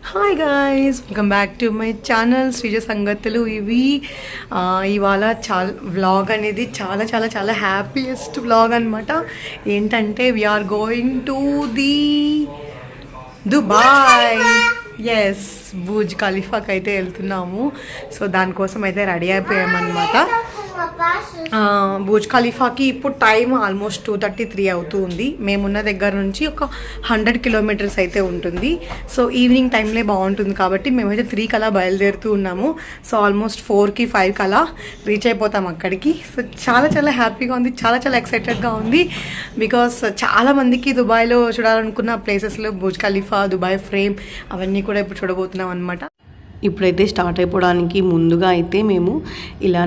Hi guys, welcome back to my channel Sreeja సంగతులు. ఇవాళ vlog అనేది చాలా చాలా చాలా హ్యాపీయెస్ట్ వ్లాగ్ అనమాట. ఏంటంటే we are going to the Dubai. Yes, Burj ఖలీఫాకి అయితే వెళ్తున్నాము. సో దానికోసం అయితే రెడీ అయిపోయామన్నమాట. బుర్జ్ ఖలీఫాకి ఇప్పుడు టైం ఆల్మోస్ట్ 2:33 అవుతూ ఉంది. మేమున్న దగ్గర నుంచి ఒక 100 కిలోమీటర్స్ అయితే ఉంటుంది. సో ఈవినింగ్ టైంలో బాగుంటుంది కాబట్టి మేమైతే 3 కలా బయలుదేరుతూ ఉన్నాము. సో ఆల్మోస్ట్ 4కి 5 కలా రీచ్ అయిపోతాం అక్కడికి. సో చాలా చాలా హ్యాపీగా ఉంది, చాలా చాలా ఎక్సైటెడ్గా ఉంది. బికాస్ చాలామందికి దుబాయ్లో చూడాలనుకున్న ప్లేసెస్లో బుర్జ్ ఖలీఫా, దుబాయ్ ఫ్రేమ్ అవన్నీ కూడా ఇప్పుడు చూడబోతున్నాం అనమాట. ఇప్పుడైతే స్టార్ట్ అయిపోవడానికి ముందుగా అయితే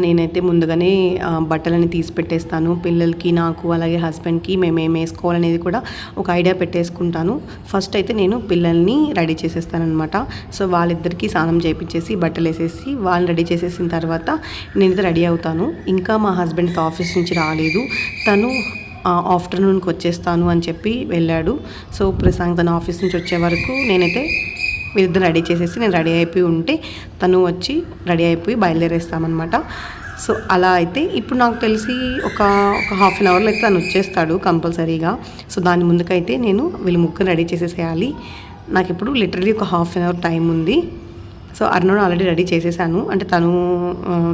నేనైతే ముందుగానే బట్టలని తీసి పెట్టేస్తాను. పిల్లలకి, నాకు, అలాగే హస్బెండ్కి మేమేం వేసుకోవాలనేది కూడా ఒక ఐడియా పెట్టేసుకుంటాను. ఫస్ట్ అయితే నేను పిల్లల్ని రెడీ చేసేస్తానమాట. సో వాళ్ళిద్దరికీ స్నానం చేయించేసి బట్టలు వేసేసి వాళ్ళని రెడీ చేసేసిన తర్వాత నేనైతే రెడీ అవుతాను. ఇంకా మా హస్బెండ్కి ఆఫీస్ నుంచి రాలేదు. తను ఆఫ్టర్నూన్కి వచ్చేస్తాను అని చెప్పి వెళ్ళాడు. సో ప్రశాంత్ తన ఆఫీస్ నుంచి వచ్చే వరకు నేనైతే వీరిద్దరు రెడీ చేసేసి నేను రెడీ అయిపోయి ఉంటే తను వచ్చి రెడీ అయిపోయి బయలుదేరేస్తామన్నమాట. సో అలా అయితే ఇప్పుడు నాకు తెలిసి ఒక హాఫ్ అన్ అవర్లో అయితే తను వచ్చేస్తాడు కంపల్సరీగా. సో దాని ముందుకైతే నేను వీళ్ళు ముగ్గురు రెడీ చేసేసేయాలి. నాకు ఇప్పుడు లిటరలీ ఒక హాఫ్ అన్ అవర్ టైం ఉంది. సో అరుణ్ ఆల్రెడీ రెడీ చేసేసాను. అంటే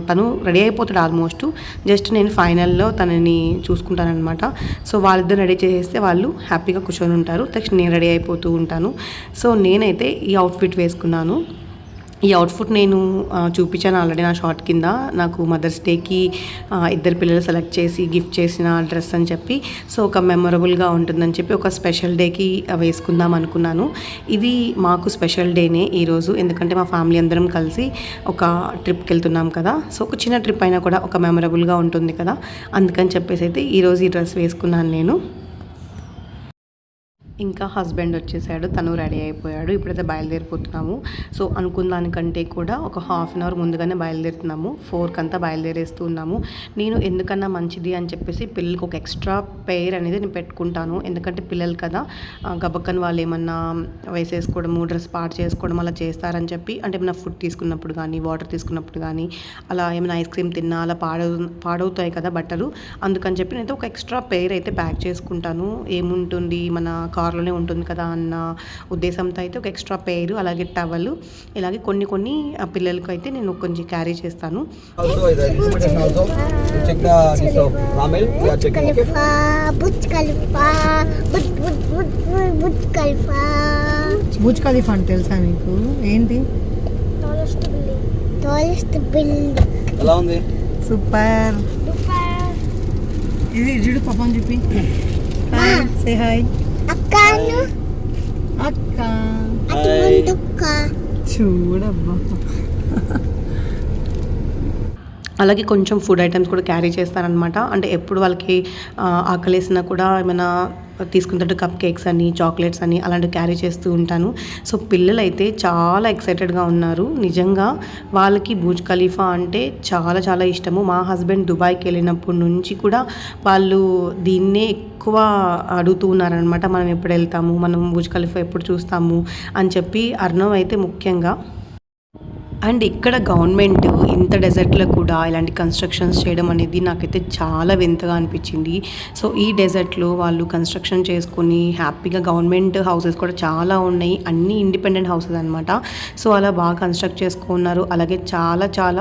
తను రెడీ అయిపోతాడు ఆల్మోస్ట్. జస్ట్ నేను ఫైనల్లో తనని చూసుకుంటానమాట. సో వాళ్ళిద్దరు రెడీ చేసేస్తే వాళ్ళు హ్యాపీగా కూర్చొని ఉంటారు. నెక్స్ట్ నేను రెడీ అయిపోతూ ఉంటాను. సో నేనైతే ఈ అవుట్ఫిట్ వేసుకున్నాను. ఈ అవుట్ఫిట్ నేను చూపించాను ఆల్రెడీ నా షార్ట్ కింద. నాకు మదర్స్ డేకి ఇద్దరు పిల్లలు సెలెక్ట్ చేసి గిఫ్ట్ చేసిన డ్రెస్ అని చెప్పి. సో ఒక మెమొరబుల్గా ఉంటుందని చెప్పి ఒక స్పెషల్ డేకి వేసుకుందాం అనుకున్నాను. ఇది మాకు స్పెషల్ డేనే ఈరోజు. ఎందుకంటే మా ఫ్యామిలీ అందరం కలిసి ఒక ట్రిప్కి వెళ్తున్నాం కదా. సో ఒక చిన్న ట్రిప్ అయినా కూడా ఒక మెమొరబుల్గా ఉంటుంది కదా. అందుకని చెప్పేసి అయితే ఈరోజు ఈ డ్రెస్ వేసుకున్నాను నేను. ఇంకా హస్బెండ్ వచ్చేసాడు, తను రెడీ అయిపోయాడు. ఇప్పుడైతే బయలుదేరిపోతున్నాము. సో అనుకున్న దానికంటే కూడా ఒక హాఫ్ అన్ అవర్ ముందుగానే బయలుదేరుతున్నాము. 4కి అంతా బయలుదేరేస్తూ ఉన్నాము. నేను ఎందుకన్నా మంచిది అని చెప్పేసి పిల్లలకి ఒక ఎక్స్ట్రా పెయిర్ అనేది నేను పెట్టుకుంటాను. ఎందుకంటే పిల్లలు కదా, గబక్కని వాళ్ళు ఏమన్నా వేసేసుకోవడము, డ్రెస్ పాడు చేసుకోవడం అలా చేస్తారని చెప్పి. అంటే ఏమైనా ఫుడ్ తీసుకున్నప్పుడు కానీ, వాటర్ తీసుకున్నప్పుడు కానీ, అలా ఏమైనా ఐస్ క్రీమ్ తిన్నా అలా పాడవుతాయి కదా బట్టలు. అందుకని చెప్పి నేనైతే ఒక ఎక్స్ట్రా పెయిర్ అయితే ప్యాక్ చేసుకుంటాను. ఏముంటుంది, మన కార్లోనే ఉంటుంది కదా అన్న ఉద్దేశంతో అయితే ఒక ఎక్స్ట్రా పెయిర్, అలాగే టవల్, ఇలాగే కొన్ని పిల్లలకి అయితే నేను కొంచెం క్యారీ చేస్తాను. బుర్జ్ ఖలీఫా అంటే తెలుసా మీకు? ఏంటి? ఎలా ఉంది? సూపర్. ఇది జుడు పాపం చెప్పి సే హాయ్ అక్క. చూడబ్బా. అలాగే కొంచెం ఫుడ్ ఐటమ్స్ కూడా క్యారీ చేస్తారనమాట. అంటే ఎప్పుడు వాళ్ళకి ఆకలేసినా కూడా ఏమైనా తీసుకుంటే కప్ కేక్స్ అని, చాక్లెట్స్ అని అలాంటివి క్యారీ చేస్తూ ఉంటాను. సో పిల్లలు అయితే చాలా ఎక్సైటెడ్గా ఉన్నారు. నిజంగా వాళ్ళకి బుర్జ్ ఖలీఫా అంటే చాలా చాలా ఇష్టము. మా హస్బెండ్ దుబాయ్కి వెళ్ళినప్పటి నుంచి కూడా వాళ్ళు దీన్నే ఎక్కువ అడుగుతూ ఉన్నారనమాట. మనం ఎప్పుడు వెళ్తాము, మనం బుర్జ్ ఖలీఫా ఎప్పుడు చూస్తాము అని చెప్పి. అర్ణవ్ అయితే ముఖ్యంగా. అండ్ ఇక్కడ గవర్నమెంట్ ఇంత డెజర్ట్లో కూడా ఇలాంటి కన్స్ట్రక్షన్స్ చేయడం అనేది నాకైతే చాలా వింతగా అనిపించింది. సో ఈ డెజర్ట్లో వాళ్ళు కన్స్ట్రక్షన్ చేసుకొని హ్యాపీగా, గవర్నమెంట్ హౌసెస్ కూడా చాలా ఉన్నాయి, అన్నీ ఇండిపెండెంట్ హౌసెస్ అనమాట. సో అలా బాగా కన్స్ట్రక్ట్ చేసుకున్నారు. అలాగే చాలా చాలా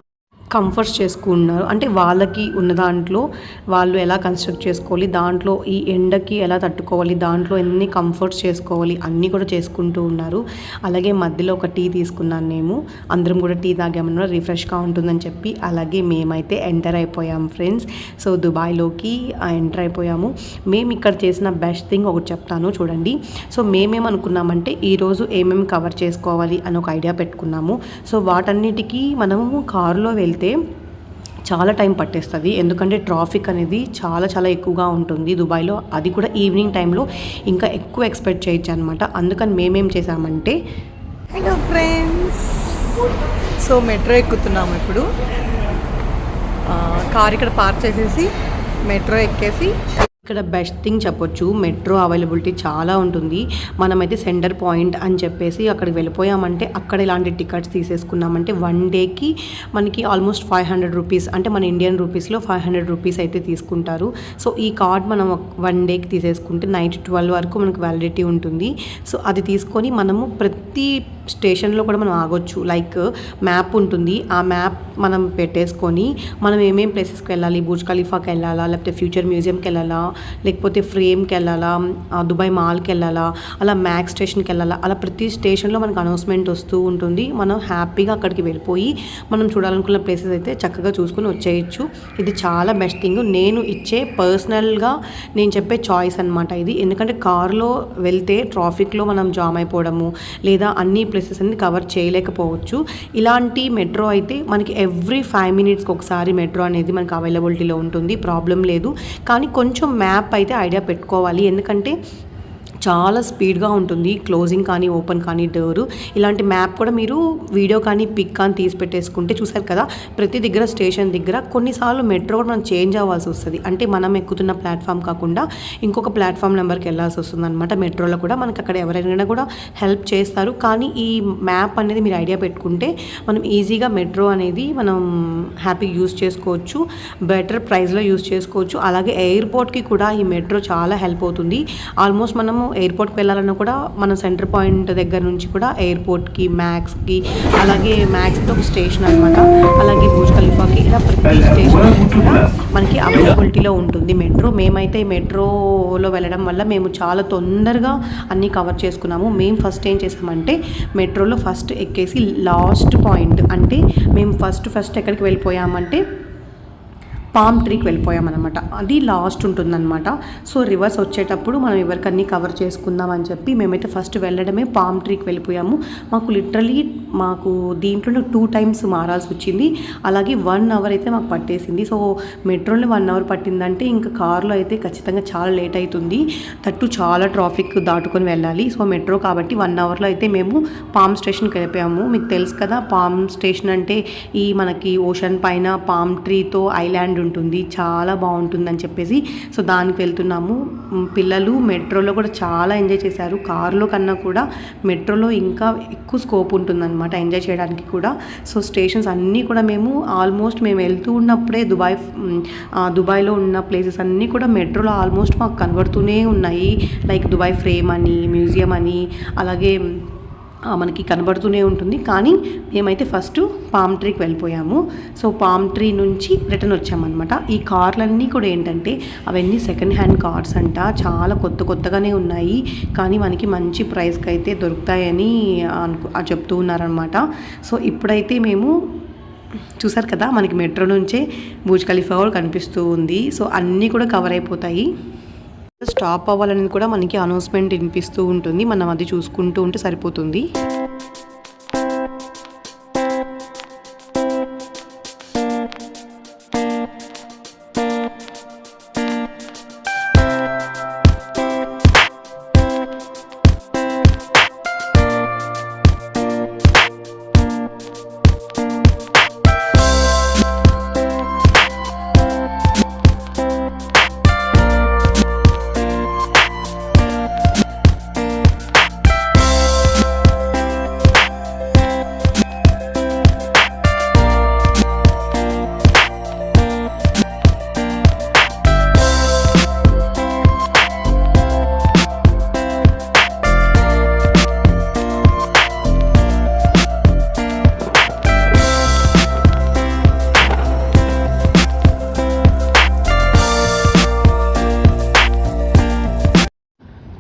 కంఫర్ట్స్ చేసుకున్నారు. అంటే వాళ్ళకి ఉన్న దాంట్లో వాళ్ళు ఎలా కన్స్ట్రక్ట్ చేసుకోవాలి, దాంట్లో ఈ ఎండకి ఎలా తట్టుకోవాలి, దాంట్లో ఎన్ని కంఫర్ట్స్ చేసుకోవాలి అన్నీ కూడా చేసుకుంటూ ఉన్నారు. అలాగే మధ్యలో ఒక టీ తీసుకున్నాను నేను. అందరం కూడా టీ తాగామన్నా రిఫ్రెష్గా ఉంటుందని చెప్పి. అలాగే మేమైతే ఎంటర్ అయిపోయాం ఫ్రెండ్స్. సో దుబాయ్లోకి ఎంటర్ అయిపోయాము. మేము ఇక్కడ చేసిన బెస్ట్ థింగ్ ఒకటి చెప్తాను చూడండి. సో మేమేమనుకున్నామంటే ఈరోజు ఏమేమి కవర్ చేసుకోవాలి అని ఒక ఐడియా పెట్టుకున్నాము. సో వాటన్నిటికీ మనము కారులో వెళ్తే చాలా టైం పట్టేస్తుంది. ఎందుకంటే ట్రాఫిక్ అనేది చాలా చాలా ఎక్కువగా ఉంటుంది దుబాయ్లో. అది కూడా ఈవినింగ్ టైంలో ఇంకా ఎక్కువ ఎక్స్పెక్ట్ చేయొచ్చు అనమాట. అందుకని మేమేం చేసామంటే, హలో ఫ్రెండ్స్, సో మెట్రో ఎక్కుతున్నాము ఇప్పుడు. కార్ ఇక్కడ పార్క్ చేసేసి మెట్రో ఎక్కేసి ఇక్కడ బెస్ట్ థింగ్ చెప్పొచ్చు, మెట్రో అవైలబిలిటీ చాలా ఉంటుంది. మనమైతే సెంటర్ పాయింట్ అని చెప్పేసి అక్కడికి వెళ్ళిపోయామంటే అక్కడ ఇలాంటి టికెట్స్ తీసేసుకున్నామంటే 1 డేకి మనకి ఆల్మోస్ట్ 500 రూపీస్, అంటే మన ఇండియన్ రూపీస్లో 500 రూపీస్ అయితే తీసుకుంటారు. సో ఈ కార్డ్ మనం 1 డేకి తీసేసుకుంటే నైట్ 12 వరకు మనకు వ్యాలిడిటీ ఉంటుంది. సో అది తీసుకొని మనము ప్రతి స్టేషన్లో కూడా మనం ఆగొచ్చు. లైక్ మ్యాప్ ఉంటుంది, ఆ మ్యాప్ మనం పెట్టేసుకొని మనం ఏమేం ప్లేసెస్కి వెళ్ళాలి, బుర్జ్ ఖలీఫాకి వెళ్ళాలా, లేకపోతే ఫ్యూచర్ మ్యూజియంకి వెళ్ళాలా, లేకపోతే ఫ్రేమ్కి వెళ్ళాలా, దుబాయ్ మాల్కి వెళ్ళాలా, అలా మ్యాక్స్ స్టేషన్కి వెళ్ళాలా, అలా ప్రతి స్టేషన్లో మనకు అనౌన్స్మెంట్ వస్తూ ఉంటుంది. మనం హ్యాపీగా అక్కడికి వెళ్ళిపోయి మనం చూడాలనుకున్న ప్లేసెస్ అయితే చక్కగా చూసుకొని వచ్చేయచ్చు. ఇది చాలా బెస్ట్ థింగ్, నేను ఇచ్చే పర్సనల్గా నేను చెప్పే చాయిస్ అనమాట ఇది. ఎందుకంటే కార్లో వెళ్తే ట్రాఫిక్లో మనం జామ్ అయిపోవడము లేదా అన్ని ప్లేసెస్ అన్ని కవర్ చేయలేకపోవచ్చు. ఇలాంటి మెట్రో అయితే మనకి ఎవ్రీ 5 మినిట్స్కి ఒకసారి మెట్రో అనేది మనకు అవైలబిలిటీలో ఉంటుంది, ప్రాబ్లం లేదు. కానీ కొంచెం మ్యాప్ అయితే ఐడియా పెట్టుకోవాలి, ఎందుకంటే చాలా స్పీడ్గా ఉంటుంది క్లోజింగ్ కానీ ఓపెన్ కానీ డోరు. ఇలాంటి మ్యాప్ కూడా మీరు వీడియో కానీ పిక్ కానీ తీసి పెట్టేసుకుంటే, చూసారు కదా ప్రతి దగ్గర స్టేషన్ దగ్గర కొన్నిసార్లు మెట్రో కూడా మనం చేంజ్ అవ్వాల్సి వస్తుంది. అంటే మనం ఎక్కుతున్న ప్లాట్ఫామ్ కాకుండా ఇంకొక ప్లాట్ఫామ్ నెంబర్కి వెళ్ళాల్సి వస్తుంది అనమాట. మెట్రోలో కూడా మనకి అక్కడ ఎవరైనా కూడా హెల్ప్ చేస్తారు. కానీ ఈ మ్యాప్ అనేది మీరు ఐడియా పెట్టుకుంటే మనం ఈజీగా మెట్రో అనేది మనం హ్యాపీగా యూజ్ చేసుకోవచ్చు, బెటర్ ప్రైస్లో యూజ్ చేసుకోవచ్చు. అలాగే ఎయిర్పోర్ట్కి కూడా ఈ మెట్రో చాలా హెల్ప్ అవుతుంది. ఆల్మోస్ట్ మనము ఎయిర్పోర్ట్కి వెళ్ళాలన్నా కూడా మనం సెంటర్ పాయింట్ దగ్గర నుంచి కూడా ఎయిర్పోర్ట్కి, మ్యాక్స్కి, అలాగే మ్యాక్స్కి ఒక స్టేషన్ అనమాట, అలాగే బుర్జ్ ఖలీఫాకి, ఇలా ప్రతి స్టేషన్ కూడా మనకి అవైలబిలిటీలో ఉంటుంది మెట్రో. మేమైతే మెట్రోలో వెళ్ళడం వల్ల మేము చాలా తొందరగా అన్నీ కవర్ చేసుకున్నాము. మేము ఫస్ట్ ఏం చేసామంటే మెట్రోలో ఫస్ట్ ఎక్కేసి లాస్ట్ పాయింట్, అంటే మేము ఫస్ట్ ఎక్కడికి వెళ్ళిపోయామంటే పామ్ ట్రీకి వెళ్ళిపోయామన్నమాట. అది లాస్ట్ ఉంటుందన్నమాట. సో రివర్స్ వచ్చేటప్పుడు మనం ఎవరికన్నీ కవర్ చేసుకుందాం అని చెప్పి మేమైతే ఫస్ట్ వెళ్ళడమే పామ్ ట్రీకి వెళ్ళిపోయాము. మాకు లిటరలీ దీంట్లో 2 టైమ్స్ మారాల్సి వచ్చింది. అలాగే 1 అవర్ అయితే మాకు పట్టేసింది. సో మెట్రోలో 1 అవర్ పట్టిందంటే ఇంకా కార్లో అయితే ఖచ్చితంగా చాలా లేట్ అవుతుంది. తట్టు చాలా ట్రాఫిక్ దాటుకొని వెళ్ళాలి. సో మెట్రో కాబట్టి 1 అవర్లో అయితే మేము పామ్ స్టేషన్కి వెళ్ళిపోయాము. మీకు తెలుసు కదా పామ్ స్టేషన్ అంటే ఈ మనకి ఓషన్ పైన పామ్ ట్రీతో ఐలాండ్ ఉంటుంది, చాలా బాగుంటుందని చెప్పేసి సో దానికి వెళ్తున్నాము. పిల్లలు మెట్రోలో కూడా చాలా ఎంజాయ్ చేశారు. కార్లో కన్నా కూడా మెట్రోలో ఇంకా ఎక్కువ స్కోప్ ఉంటుందన్నమాట ఎంజాయ్ చేయడానికి కూడా. సో స్టేషన్స్ అన్నీ కూడా మేము ఆల్మోస్ట్ మేము వెళ్తూ ఉన్నప్పుడే దుబాయ్లో ఉన్న ప్లేసెస్ అన్నీ కూడా మెట్రోలో ఆల్మోస్ట్ మాకు కనబడుతూనే ఉన్నాయి. లైక్ దుబాయ్ ఫ్రేమ్ అని, మ్యూజియం అని, అలాగే మనకి కనబడుతూనే ఉంటుంది. కానీ మేమైతే ఫస్ట్ పామ్ ట్రీకి వెళ్ళిపోయాము. సో పామ్ ట్రీ నుంచి రిటర్న్ వచ్చామన్నమాట. ఈ కార్లన్నీ కూడా ఏంటంటే అవన్నీ సెకండ్ హ్యాండ్ కార్స్ అంట, చాలా కొత్తగానే ఉన్నాయి. కానీ మనకి మంచి ప్రైస్కి అయితే దొరుకుతాయని చెప్తూ ఉన్నారనమాట. సో ఇప్పుడైతే మేము చూసారు కదా మనకి మెట్రో నుంచే బుర్జ్ ఖలీఫా కూడా కనిపిస్తూ ఉంది. సో అన్నీ కూడా కవర్ అయిపోతాయి. స్టాప్ అవ్వాలని కూడా మనకి అనౌన్స్మెంట్ వినిపిస్తూ ఉంటుంది, మనం అది చూసుకుంటూ ఉంటే సరిపోతుంది.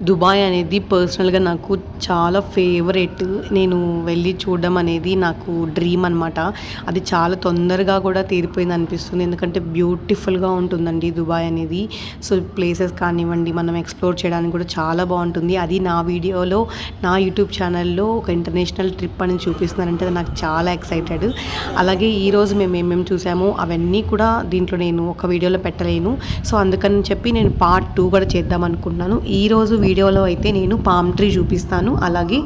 దుబాయ్ అనేది పర్సనల్గా నాకు చాలా ఫేవరెట్. నేను వెళ్ళి చూడడం అనేది నాకు డ్రీమ్ అనమాట. అది చాలా తొందరగా కూడా తీరిపోయింది అనిపిస్తుంది, ఎందుకంటే బ్యూటిఫుల్గా ఉంటుందండి దుబాయ్ అనేది. సో ప్లేసెస్ కానివ్వండి, మనం ఎక్స్ప్లోర్ చేయడానికి కూడా చాలా బాగుంటుంది. అది నా వీడియోలో, నా యూట్యూబ్ ఛానల్లో ఒక ఇంటర్నేషనల్ ట్రిప్ అని చూపిస్తున్నానంటే అది నాకు చాలా ఎక్సైటెడ్. అలాగే ఈరోజు మేము ఏమేమి చూసామో అవన్నీ కూడా దీంట్లో నేను ఒక వీడియోలో పెట్టలేను. సో అందుకని చెప్పి నేను పార్ట్ 2 కూడా చేద్దాం అనుకుంటున్నాను. ఈరోజు వీడియోలో అయితే నేను పామ్ ట్రీ చూపిస్తాను, అలాగే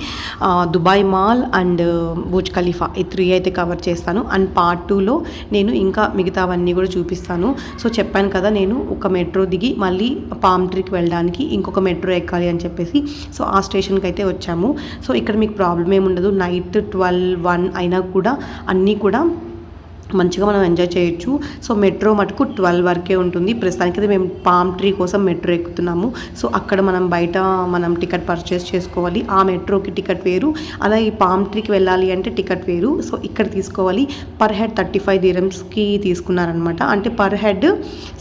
Dubai mall and Burj Khalifa ఈ 3 అయితే కవర్ చేస్తాను. అండ్ పార్ట్ 2లో నేను ఇంకా మిగతావన్నీ కూడా చూపిస్తాను. సో చెప్పాను కదా, నేను ఒక మెట్రో దిగి మళ్ళీ పామ్ ట్రీకి వెళ్ళడానికి ఇంకొక మెట్రో ఎక్కాలి అని చెప్పేసి సో ఆ స్టేషన్కి అయితే వచ్చాము. సో ఇక్కడ మీకు ప్రాబ్లం ఏముండదు, నైట్ 12-1 అయినా కూడా అన్నీ కూడా మంచిగా మనం ఎంజాయ్ చేయొచ్చు. సో మెట్రో మటుకు 12 వరకే ఉంటుంది. ప్రస్తుతానికి మేము పామ్ ట్రీ కోసం మెట్రో ఎక్కుతున్నాము. సో అక్కడ మనం టికెట్ పర్చేస్ చేసుకోవాలి. ఆ మెట్రోకి టికెట్ వేరు, అలా ఈ పామ్ ట్రీకి వెళ్ళాలి అంటే టికెట్ వేరు. సో ఇక్కడ తీసుకోవాలి. Per head 35 dirhamsకి తీసుకున్నారనమాట. అంటే పర్ హెడ్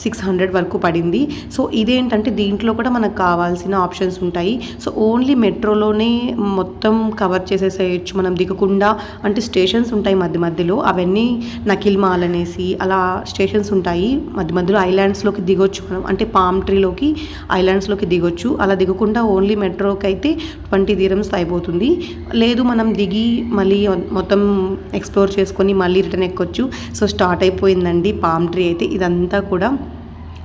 600 వరకు పడింది. సో ఇదేంటంటే దీంట్లో కూడా మనకు కావాల్సిన ఆప్షన్స్ ఉంటాయి. సో ఓన్లీ మెట్రోలోనే మొత్తం కవర్ చేసేసేయచ్చు మనం దిగకుండా. అంటే స్టేషన్స్ ఉంటాయి మధ్య మధ్యలో, అవన్నీ నకిల్ మాల్ అనేసి అలా స్టేషన్స్ ఉంటాయి. మధ్య మధ్యలో ఐలాండ్స్లోకి దిగొచ్చు మనం, అంటే పామ్ ట్రీలోకి ఐలాండ్స్లోకి దిగొచ్చు. అలా దిగకుండా ఓన్లీ మెట్రోకి అయితే 20 dirhams అయిపోతుంది. లేదు మనం దిగి మళ్ళీ మొత్తం ఎక్స్ప్లోర్ చేసుకొని మళ్ళీ రిటర్న్ ఎక్కొచ్చు. సో స్టార్ట్ అయిపోయిందండి పామ్ ట్రీ అయితే. ఇదంతా కూడా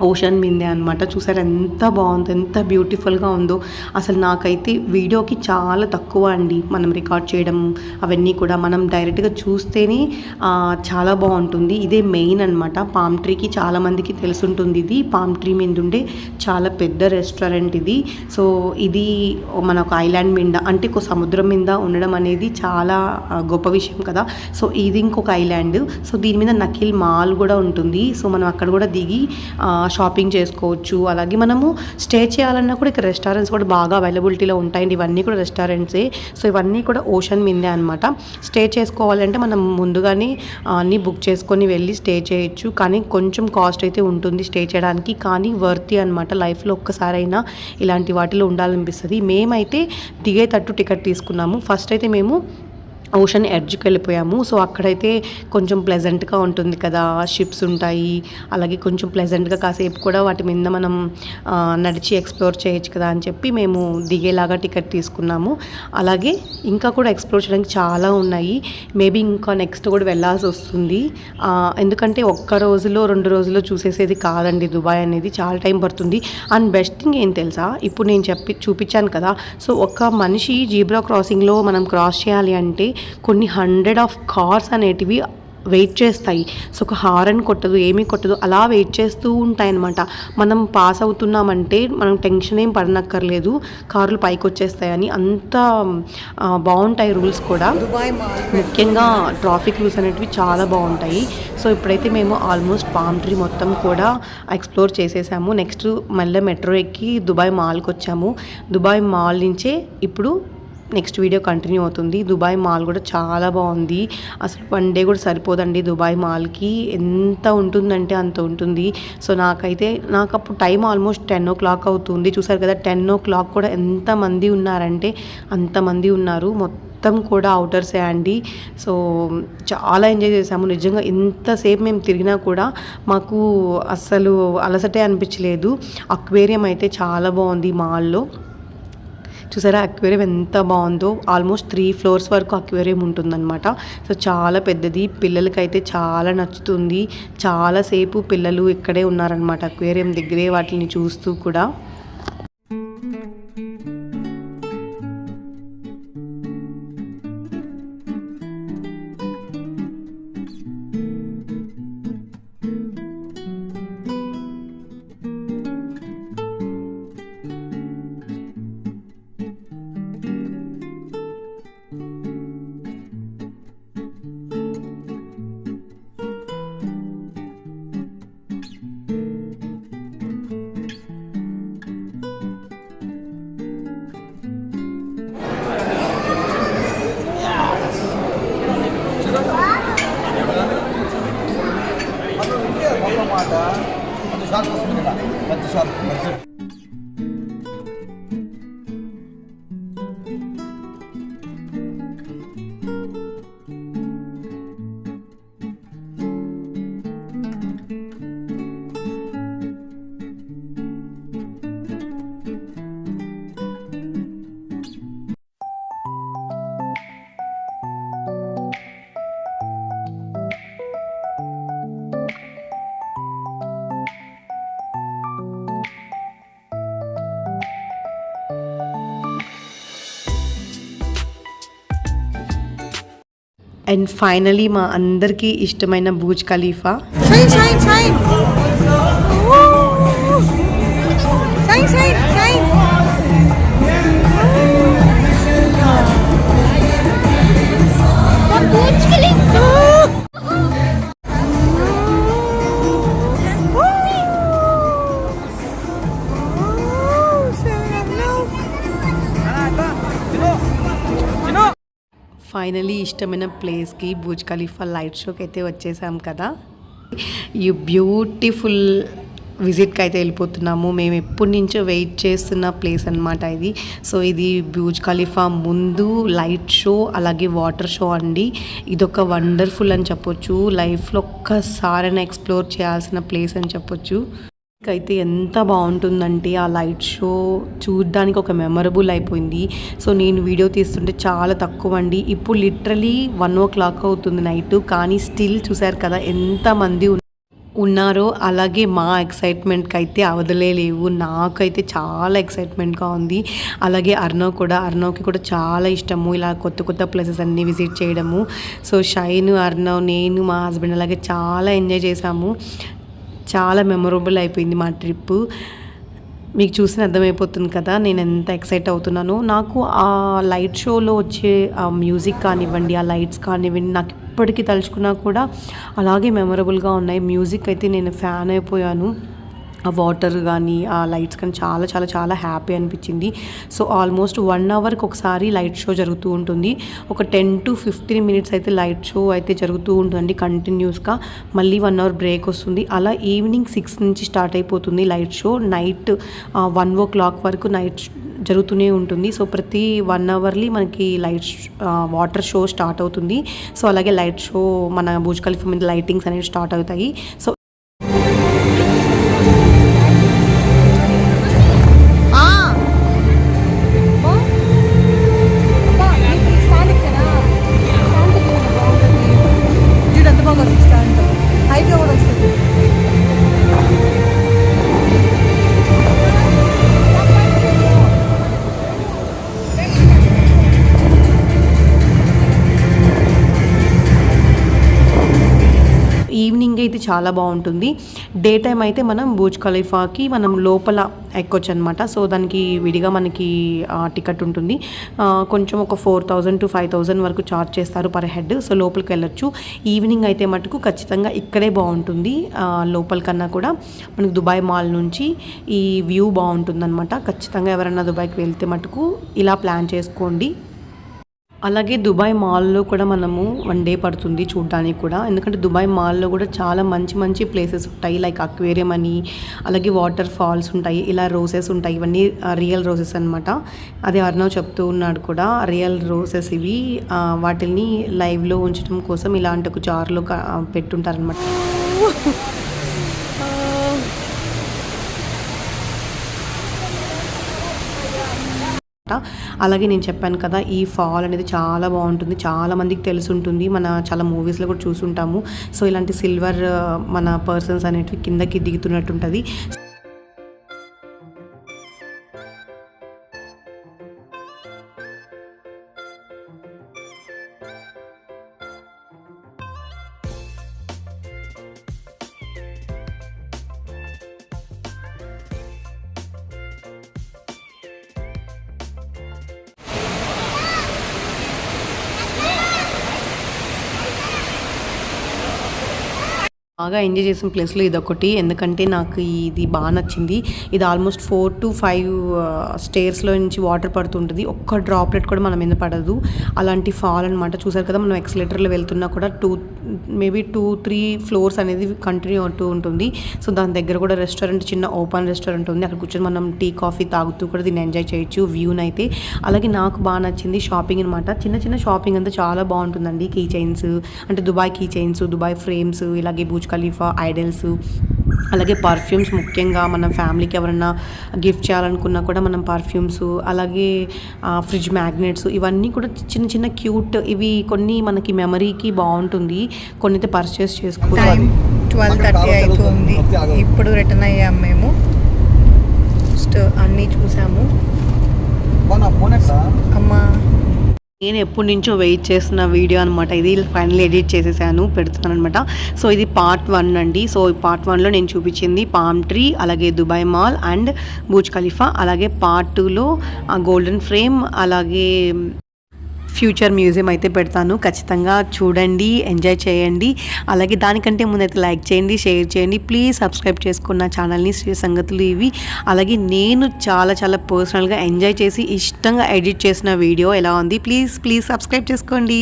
ఓషన్ మీదే అనమాట. చూసారు ఎంత బాగుందో, ఎంత బ్యూటిఫుల్గా ఉందో. అసలు నాకైతే వీడియోకి చాలా తక్కువ అండి మనం రికార్డ్ చేయడం అవన్నీ కూడా. మనం డైరెక్ట్గా చూస్తేనే చాలా బాగుంటుంది. ఇదే మెయిన్ అనమాట పామ్ ట్రీకి. చాలామందికి తెలుసుంటుంది ఇది పామ్ ట్రీ మీద ఉండే చాలా పెద్ద రెస్టారెంట్ ఇది. సో ఇది మన ఒక ఐలాండ్ మీద, అంటే ఒక సముద్రం మీద ఉండడం అనేది చాలా గొప్ప విషయం కదా. సో ఇది ఇంకొక ఐలాండ్. సో దీని మీద నకిల్ మాల్ కూడా ఉంటుంది. సో మనం అక్కడ కూడా దిగి షాపింగ్ చేసుకోవచ్చు. అలాగే మనము స్టే చేయాలన్నా కూడా ఇక్కడ రెస్టారెంట్స్ కూడా బాగా అవైలబిలిటీలో ఉంటాయండి. ఇవన్నీ కూడా రెస్టారెంట్సే. సో ఇవన్నీ కూడా ఓషన్ మీదే అనమాట. స్టే చేసుకోవాలంటే మనం ముందుగానే అన్నీ బుక్ చేసుకొని వెళ్ళి స్టే చేయొచ్చు. కానీ కొంచెం కాస్ట్ అయితే ఉంటుంది స్టే చేయడానికి, కానీ వర్తి అనమాట. లైఫ్లో ఒక్కసారైనా ఇలాంటి వాటిలో ఉండాలనిపిస్తుంది. మేమైతే దిగేటట్టు టికెట్ తీసుకున్నాము. ఫస్ట్ అయితే మేము ఓషన్ ఎడ్జ్కి వెళ్ళిపోయాము. సో అక్కడైతే కొంచెం ప్లెజెంట్గా ఉంటుంది కదా, షిప్స్ ఉంటాయి. అలాగే కొంచెం ప్లెజెంట్గా కాసేపు కూడా వాటి మీద మనం నడిచి ఎక్స్ప్లోర్ చేయొచ్చు కదా అని చెప్పి మేము దిగేలాగా టికెట్ తీసుకున్నాము. అలాగే ఇంకా కూడా ఎక్స్ప్లోర్ చేయడానికి చాలా ఉన్నాయి. మేబీ ఇంకా నెక్స్ట్ కూడా వెళ్ళాల్సి వస్తుంది. ఎందుకంటే ఒక్క రోజులో 2 రోజుల్లో చూసేసేది కాదండి దుబాయ్ అనేది, చాలా టైం పడుతుంది. అండ్ బెస్ట్ థింగ్ ఏం తెలుసా, ఇప్పుడు నేను చూపించాను కదా. సో ఒక మనిషి జీబ్రా క్రాసింగ్లో మనం క్రాస్ చేయాలి అంటే కొన్ని 100 కార్స్ అనేటివి వెయిట్ చేస్తాయి. సో ఒక హారన్ కొట్టదు, ఏమీ కొట్టదు, అలా వెయిట్ చేస్తూ ఉంటాయి అన్నమాట. మనం పాస్ అవుతున్నామంటే మనం టెన్షన్ ఏం పడనక్కర్లేదు, కార్లు పైకి వచ్చేస్తాయని. అంత బాగుంటాయి రూల్స్ కూడా. ముఖ్యంగా ట్రాఫిక్ రూల్స్ అనేటివి చాలా బాగుంటాయి. సో ఇప్పుడైతే మేము ఆల్మోస్ట్ పామ్ ట్రీ మొత్తం కూడా ఎక్స్ప్లోర్ చేసేసాము. నెక్స్ట్ మళ్ళీ మెట్రో ఎక్కి దుబాయ్ మాల్కి వచ్చాము. దుబాయ్ మాల్ నుంచే ఇప్పుడు నెక్స్ట్ వీడియో కంటిన్యూ అవుతుంది. దుబాయ్ మాల్ కూడా చాలా బాగుంది. అసలు 1 డే కూడా సరిపోదండి దుబాయ్ మాల్కి. ఎంత ఉంటుందంటే అంత ఉంటుంది. సో నాకు అప్పుడు టైం ఆల్మోస్ట్ 10 o'clock అవుతుంది. చూసారు కదా, 10 o'clock కూడా ఎంతమంది ఉన్నారంటే అంతమంది ఉన్నారు. మొత్తం కూడా అవుటర్సే అండి. సో చాలా ఎంజాయ్ చేసాము నిజంగా. ఎంతసేపు మేము తిరిగినా కూడా మాకు అస్సలు అలసటే అనిపించలేదు. అక్వేరియం అయితే చాలా బాగుంది మాల్లో. చూసారా అక్వేరియం ఎంత బాగుందో. ఆల్మోస్ట్ 3 floors వరకు అక్వేరియం ఉంటుందన్నమాట. సో చాలా పెద్దది, పిల్లలకైతే చాలా నచ్చుతుంది. చాలాసేపు పిల్లలు ఇక్కడే ఉన్నారనమాట అక్వేరియం దగ్గరే వాటిని చూస్తూ కూడా. అండ్ ఫైనలీ మా అందరికీ ఇష్టమైన బూజ్ ఖలీఫా. ఫైనలీ ఇష్టమైన ప్లేస్కి బూజ్ ఖలీఫా లైట్ షోకి అయితే వచ్చేసాం కదా. ఈ బ్యూటిఫుల్ విజిట్కి అయితే వెళ్ళిపోతున్నాము. మేము ఎప్పటి నుంచో వెయిట్ చేస్తున్న ప్లేస్ అనమాట ఇది. సో ఇది బూజ్ ఖలీఫా ముందు లైట్ షో అలాగే వాటర్ షో అండి. ఇదొక వండర్ఫుల్ అని చెప్పొచ్చు. లైఫ్లో ఒక్కసారైనా ఎక్స్ప్లోర్ చేయాల్సిన ప్లేస్ అని చెప్పొచ్చు. అయితే ఎంత బాగుంటుందంటే ఆ లైట్ షో చూడడానికి ఒక మెమరబుల్ అయిపోయింది. సో నేను వీడియో తీస్తుంటే చాలా తక్కువ అండి. ఇప్పుడు లిటరలీ 1 o'clock అవుతుంది నైట్, కానీ స్టిల్ చూసారు కదా ఎంతమంది ఉన్నారో. అలాగే మా ఎక్సైట్మెంట్కి అయితే అవధలే లేవు. నాకైతే చాలా ఎక్సైట్మెంట్గా ఉంది. అలాగే అర్ణవ్కి కూడా చాలా ఇష్టము ఇలా కొత్త కొత్త ప్లేసెస్ అన్నీ విజిట్ చేయడము. సో షైన్, అర్ణవ్, నేను, మా హస్బెండ్ అలాగే చాలా ఎంజాయ్ చేసాము. చాలా మెమొరబుల్ అయిపోయింది మా ట్రిప్. మీకు చూసిన అర్థమైపోతుంది కదా నేను ఎంత ఎక్సైట్ అవుతున్నానో. నాకు ఆ లైట్ షోలో వచ్చే ఆ మ్యూజిక్ కానివ్వండి, ఆ లైట్స్ కానివ్వండి, నాకు ఇప్పటికీ తలుచుకున్నా కూడా అలాగే మెమొరబుల్గా ఉన్నాయి. మ్యూజిక్ అయితే నేను ఫ్యాన్ అయిపోయాను. ఆ వాటర్ కానీ ఆ లైట్స్ కానీ చాలా చాలా చాలా హ్యాపీ అనిపించింది. సో ఆల్మోస్ట్ 1 hourకి ఒకసారి లైట్ షో జరుగుతూ ఉంటుంది. ఒక 10 to 15 minutes అయితే లైట్ షో అయితే జరుగుతూ ఉంటుందండి కంటిన్యూస్గా. మళ్ళీ 1 hour బ్రేక్ వస్తుంది. అలా ఈవినింగ్ 6 నుంచి స్టార్ట్ అయిపోతుంది లైట్ షో. నైట్ 1 o'clock వరకు నైట్ జరుగుతూనే ఉంటుంది. సో ప్రతి 1 hourly మనకి వాటర్ షో స్టార్ట్ అవుతుంది. సో అలాగే లైట్ షో మన బూజ్ ఖలీఫా మీద లైటింగ్స్ అనేవి స్టార్ట్ అవుతాయి. సో ఈవినింగ్ అయితే చాలా బాగుంటుంది. డే టైం అయితే మనం బూజ్ ఖలీఫాకి మనం లోపల ఎక్కొచ్చు అనమాట. సో దానికి విడిగా మనకి టికెట్ ఉంటుంది. కొంచెం ఒక 4,000 to 5,000 వరకు ఛార్జ్ చేస్తారు పర్ హెడ్. సో లోపలికి వెళ్ళొచ్చు. ఈవినింగ్ అయితే మటుకు ఖచ్చితంగా ఇక్కడే బాగుంటుంది. లోపల కన్నా కూడా మనకు దుబాయ్ మాల్ నుంచి ఈ వ్యూ బాగుంటుంది అనమాట. ఖచ్చితంగా ఎవరైనా దుబాయ్కి వెళ్తే మటుకు ఇలా ప్లాన్ చేసుకోండి. అలాగే దుబాయ్ మాల్లో కూడా మనము 1 day పడుతుంది చూడడానికి కూడా. ఎందుకంటే దుబాయ్ మాల్లో కూడా చాలా మంచి మంచి ప్లేసెస్ ఉంటాయి. లైక్ అక్వేరియం అని, అలాగే వాటర్ ఫాల్స్ ఉంటాయి, ఇలా రోసెస్ ఉంటాయి. ఇవన్నీ రియల్ రోసెస్ అనమాట. అది అర్ణవ్ చెప్తూ ఉన్నాడు కూడా, రియల్ రోసెస్ ఇవి. వాటిని లైవ్లో ఉంచడం కోసం ఇలాంటి ఒక జార్లో పెట్టుంటారనమాట. అలాగే నేను చెప్పాను కదా ఈ ఫాల్ అనేది చాలా బాగుంటుంది. చాలా మందికి తెలిసి ఉంటుంది. చాలా మూవీస్లో కూడా చూసుంటాము. సో ఇలాంటి సిల్వర్ మన పర్సన్స్ అనేటివి కిందకి దిగుతున్నట్టు ఉంటుంది. బాగా ఎంజాయ్ చేసిన ప్లేస్లో ఇదొకటి. ఎందుకంటే నాకు ఇది బాగా నచ్చింది. ఇది ఆల్మోస్ట్ 4 to 5 స్టేర్స్లో నుంచి వాటర్ పడుతుంటుంది. ఒక్క డ్రాప్లెట్ కూడా మన మీద పడదు. అలాంటి ఫాల్ అనమాట. చూసారు కదా మనం ఎక్సలేటర్లో వెళ్తున్నా కూడా 2-3 floors అనేది కంటిన్యూ అవుతూ ఉంటుంది. సో దాని దగ్గర కూడా రెస్టారెంట్, చిన్న ఓపెన్ రెస్టారెంట్ ఉంది. అక్కడ కూర్చొని మనం టీ కాఫీ తాగుతూ కూడా దీన్ని ఎంజాయ్ చేయొచ్చు వ్యూని అయితే. అలాగే నాకు బాగా నచ్చింది షాపింగ్ అనమాట. చిన్న చిన్న షాపింగ్ అంతా చాలా బాగుంటుందండి. కీ చైన్స్ అంటే Dubai key chains, Dubai frames, ఇలాగే బూజ్ ఖలీఫా ఐడల్స్, అలాగే పర్ఫ్యూమ్స్. ముఖ్యంగా మన ఫ్యామిలీకి ఎవరైనా గిఫ్ట్ చేయాలనుకున్నా కూడా మనం పర్ఫ్యూమ్స్, అలాగే ఫ్రిడ్జ్ మ్యాగ్నెట్స్, ఇవన్నీ కూడా చిన్న చిన్న క్యూట్. ఇవి కొన్ని మనకి మెమరీకి బాగుంటుంది. కొన్ని అయితే పర్చేస్ చేసుకోవాలి. 12:30 అవుతుంది. ఇప్పుడు రిటర్న్ అయ్యాము మేము. జస్ట్ అన్నీ చూసాము. అమ్మా నేను ఎప్పటి నుంచో వెయిట్ చేస్తున్న వీడియో అనమాట ఇది. ఫైనల్లీ ఎడిట్ చేసేసాను, పెడుతున్నాను అనమాట. సో ఇది పార్ట్ 1 అండి. సో ఈ పార్ట్ 1లో నేను చూపించింది పామ్ ట్రీ, అలాగే Dubai mall and Burj Khalifa. అలాగే పార్ట్ 2లో గోల్డెన్ ఫ్రేమ్, అలాగే ఫ్యూచర్ మ్యూజియం అయితే పెడతాను. ఖచ్చితంగా చూడండి, ఎంజాయ్ చేయండి. అలాగే దానికంటే ముందైతే లైక్ చేయండి, షేర్ చేయండి, ప్లీజ్ సబ్స్క్రైబ్ చేసుకున్న ఛానల్ని శ్రీ సంగతులు ఇవి. అలాగే నేను చాలా చాలా పర్సనల్గా ఎంజాయ్ చేసి ఇష్టంగా ఎడిట్ చేసిన వీడియో ఎలా ఉంది, ప్లీజ్ సబ్స్క్రైబ్ చేసుకోండి.